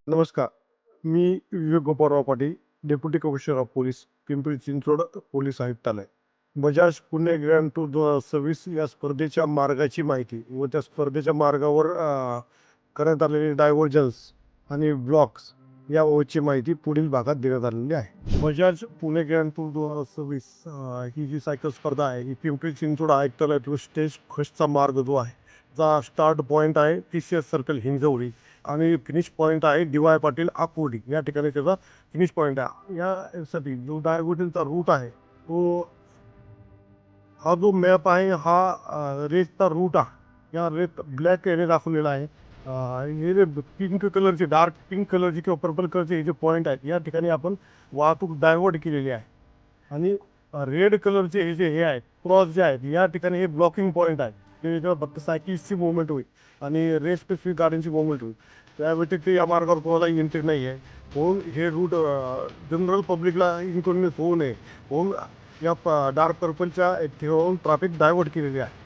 नमस्कार. मी Vivek Gopalrao Patil, deputy commissioner of police, Pimpri Chinchwad police आयुक्तालय. बजाज पुणे ग्रँड टूर 2026 या स्पर्धेच्या मार्गाची माहिती व त्या स्पर्धेच्या मार्गावर करण्यात आलेले डायव्हर्जन्स आणि ब्लॉक्स याबाबतची माहिती पुढील भागात देण्यात आलेली आहे. बजाज पुणे ग्रँड टूर 2026 ही जी सायकल स्पर्धा आहे ही पिंपरी चिंचवड आयुक्तालयातील स्टेज फर्स्टचा मार्ग जो आहे, चा स्टार्ट पॉईंट आहे TCS सर्कल हिंजवडी आणि फिनिश पॉईंट आहे DY पाटील आकुर्डी. या ठिकाणी त्याचा फिनिश पॉईंट आहे. यासाठी जो डायव्हर्जनचा रूट आहे तो हा जो मॅप आहे हा रेसचा रूट आहे. या रेस ब्लॅक याने दाखवलेला आहे. हे जे पिंक कलरचे, डार्क पिंक कलरचे किंवा पर्पल कलरचे हे जे पॉईंट आहेत या ठिकाणी आपण वाहतूक डायव्हर्ट केलेली आहे. आणि रेड कलरचे हे जे आहेत क्रॉस जे आहेत या ठिकाणी हे ब्लॉकिंग पॉईंट आहे. ते फक्त सायकलिस्टची मुवमेंट होईल आणि रेस स्पेसिफिक गाड्यांची मुवमेंट होईल. त्या व्यतिरिक्त या मार्गावर कोणालाही एंट्री नाही आहे. म्हणून हे रूट जनरल पब्लिकला इन्कन्व्हिनियन्स होऊ नये म्हणून या डार्क पर्पलच्या ठेवून ट्रॅफिक डायव्हर्ट केलेली आहे.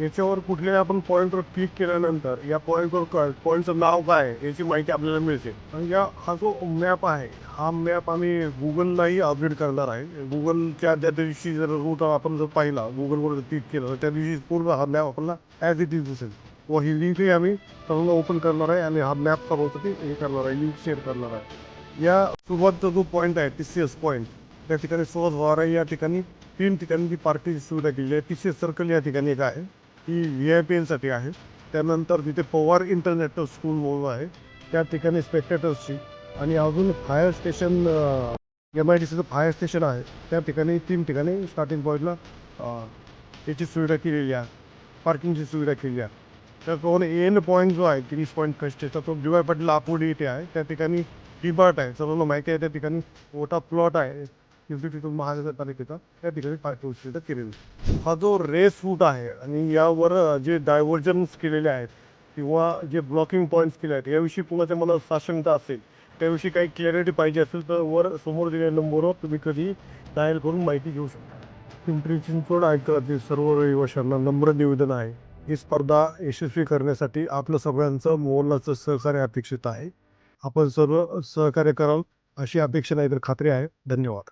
याच्यावर कुठल्याही आपण पॉईंटवर क्लिक केल्यानंतर या पॉईंटवर पॉईंटचं नाव काय आहे याची माहिती आपल्याला मिळते. आणि हा जो मॅप आहे हा मॅप आम्ही गुगललाही अपडेट करणार आहे. गुगलच्या त्या दिवशी जर रूट आपण जर पाहिला गुगलवर क्लिक केलं तर त्या दिवशी पूर्ण हा मॅप आपल्याला ॲज इट इज दिसेल. व ही लिंकही आम्ही सर्वांना ओपन करणार आहे आणि हा मॅप सर्वांसाठी हे करणार आहे, लिंक शेअर करणार आहे. या सुरुवातचा जो पॉईंट आहे TCS पॉईंट त्या ठिकाणी सहज व्हार आहे. या ठिकाणी 3 ठिकाणी ती पार्किंगची सुविधा केलेली आहे. TCS सर्कल या ठिकाणी एक आहे, ही VIPसाठी आहे. त्यानंतर तिथे पवार इंटरनॅशनल स्कूल म्हणून आहे, त्या ठिकाणी स्पेक्टेटर्सची. आणि अजून फायर स्टेशन MIDCचं फायर स्टेशन आहे, त्या ठिकाणी 3 ठिकाणी स्टार्टिंग पॉईंटला याची सुविधा केलेली आहे, पार्किंगची सुविधा केलेली आहे. त्याचप्रमाणे एंड पॉईंट जो आहे 30 पॉईंट कस्टेचा तो DY पाटील आकुर्डी इथे आहे. त्या ठिकाणी डिपार्ट आहे, सर्वांना माहिती आहे. त्या ठिकाणी मोठा प्लॉट आहे तिथून महानगरपालिकेचा, त्या ठिकाणी पार्किंग सुविधा केलेली आहे. हा जो रेस रूट आहे आणि यावर जे डायव्हर्जन्स केलेले आहेत किंवा जे ब्लॉकिंग पॉईंट्स केले आहेत याविषयी कुणाच्या मनात साशंकता असेल, त्याविषयी काही क्लॅरिटी पाहिजे असेल तर वर समोर दिलेल्या नंबरवर तुम्ही कधी डायल करून माहिती घेऊ शकता. पिंपरी चिंचवड आयुक्तालयातील सर्व रहिवाशांना नम्र निवेदन आहे, ही स्पर्धा यशस्वी करण्यासाठी आपलं सगळ्यांचं मोलाचं सहकार्य अपेक्षित आहे. आपण सर्व सहकार्य कराल अशी अपेक्षा नाही तर खात्री आहे. धन्यवाद.